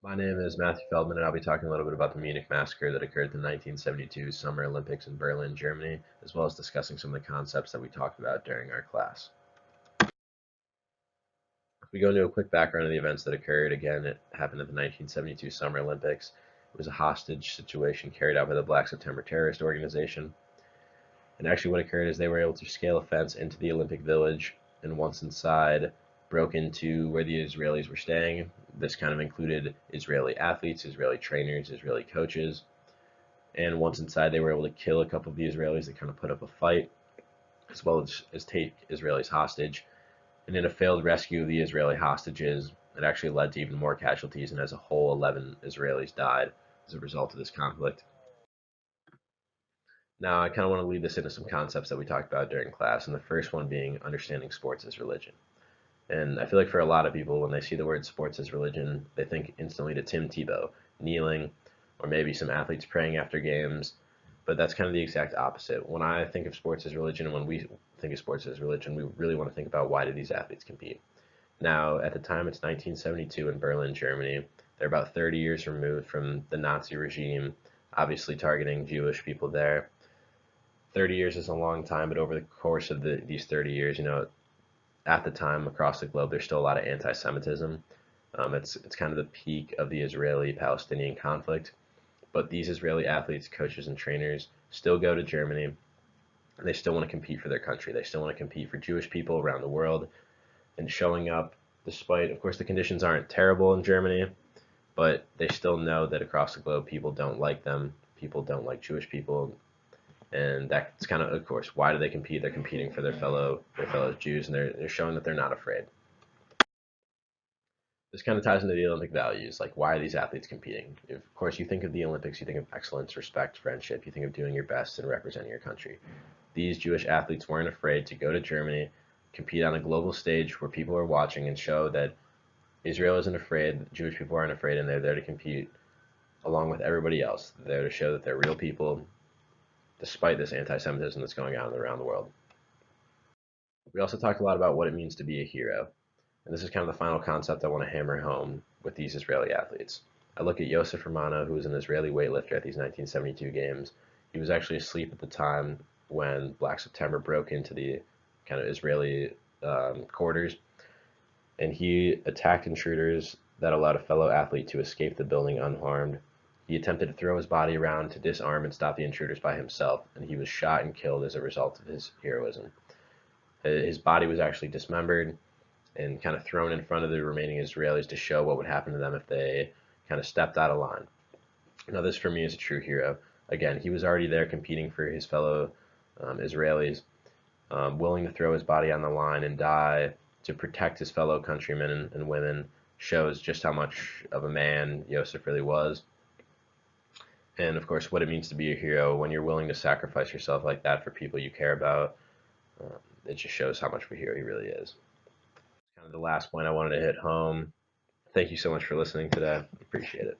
My name is Matthew Feldman, and I'll be talking a little bit about the Munich Massacre that occurred at the 1972 Summer Olympics in Berlin, Germany, as well as discussing some of the concepts that we talked about during our class. If we go into a quick background of the events that occurred, again, it happened at the 1972 Summer Olympics. It was a hostage situation carried out by the Black September terrorist organization. And actually, what occurred is they were able to scale a fence into the Olympic Village, and once inside, broke into where the Israelis were staying. This kind of included Israeli athletes, Israeli trainers, Israeli coaches. And once inside, they were able to kill a couple of the Israelis that kind of put up a fight, as well as take Israelis hostage. And in a failed rescue of the Israeli hostages, it actually led to even more casualties, and as a whole, 11 Israelis died as a result of this conflict. Now, I kind of want to lead this into some concepts that we talked about during class, and the first one being understanding sports as religion. And I feel like for a lot of people, when they see the word sports as religion, they think instantly to Tim Tebow, kneeling, or maybe some athletes praying after games. But that's kind of the exact opposite. When I think of sports as religion, and when we think of sports as religion, we really want to think about why do these athletes compete. Now, at the time, it's 1972 in Berlin, Germany. They're about 30 years removed from the Nazi regime, obviously targeting Jewish people there. 30 years is a long time, but over the course of these 30 years, at the time across the globe, there's still a lot of anti-Semitism. It's kind of the peak of the Israeli-Palestinian conflict. But these Israeli athletes, coaches, and trainers still go to Germany, and they still want to compete for their country. They still want to compete for Jewish people around the world, and showing up despite, of course, the conditions aren't terrible in Germany, but they still know that across the globe people don't like them. People don't like Jewish people, and that's kind of course, why do they compete? They're competing for their fellow Jews, and they're showing that they're not afraid. This kind of ties into the Olympic values, like why are these athletes competing? Of course, you think of the Olympics, you think of excellence, respect, friendship, you think of doing your best and representing your country. These Jewish athletes weren't afraid to go to Germany, compete on a global stage where people are watching, and show that Israel isn't afraid, Jewish people aren't afraid, and they're there to compete along with everybody else. They're there to show that they're real people, despite this anti-Semitism that's going on around the world. We also talked a lot about what it means to be a hero. And this is kind of the final concept I want to hammer home with these Israeli athletes. I look at Yosef Romano, who was an Israeli weightlifter at these 1972 games. He was actually asleep at the time when Black September broke into the kind of Israeli quarters, and he attacked intruders that allowed a fellow athlete to escape the building unharmed. He attempted to throw his body around to disarm and stop the intruders by himself, and he was shot and killed as a result of his heroism. His body was actually dismembered and kind of thrown in front of the remaining Israelis to show what would happen to them if they kind of stepped out of line. Now, this for me is a true hero. Again, he was already there competing for his fellow Israelis, willing to throw his body on the line and die to protect his fellow countrymen and women, shows just how much of a man Yosef really was. And of course, what it means to be a hero when you're willing to sacrifice yourself like that for people you care about. It just shows how much of a hero he really is. Kind of the last point I wanted to hit home. Thank you so much for listening today. Appreciate it.